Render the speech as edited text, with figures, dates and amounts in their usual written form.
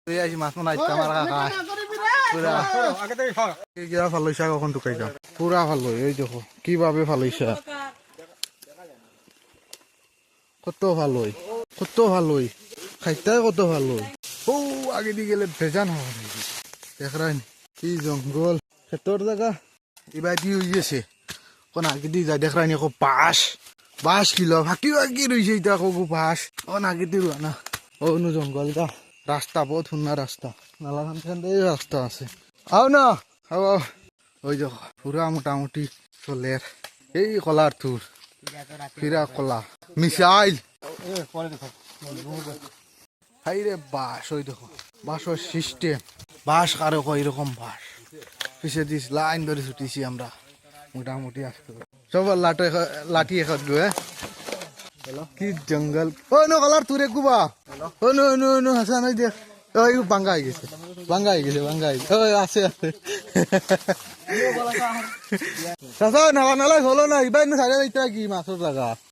তুই আইসি মাছ মনে আইতাম আর কাকা পুরা কিরা ভাল হইছা কখন ঢুকাইতাম পুরা ভালো এই দেখো কিভাবে ভালো হইছা কত ভালোই কত ভালোই খাইতে কত ভালোই ও আগে দিয়ে গেলে ভেজান হওয়া দেখরাই কি জঙ্গল ক্ষেতর জায়গা এবার দিয়ে হইছে কোন আগে দিয়ে যায় দেখরাই নি বাঁশ বাঁশ কিলো ফাঁকি ফাঁকি রয়েছে এটা কো বাঁশ কোন আগে দিয়ে রুয়া না ও নু জঙ্গল এটা রাস্তা বহুত সুন্দর রাস্তা নালাখান রাস্তা আছে আও না আও ওই দেখো পুরা মোটামুটি চলের এই কলার থুর ফিরা কলা মিসাইল হাই রে বাস ওই দেখো বাসর সিস্টেম বাস কারো এরকম বাস পিছিয়ে দিস লাইন ধরে ছুটিছি আমরা মোটামুটি আসতে সব লাঠি এখন গো কি জঙ্গল ও নো কলার তুরে গুবা ও নো নো নো হাসান ওই দেখ ওই বাঙ্গা হয়ে গেছে বাঙ্গা হয়ে গেছে বাঙ্গা হয়ে গেছে ওই আছে আছে চাচা নালা নালাই হলো না এবার না সাড়ে কি মাছের জায়গা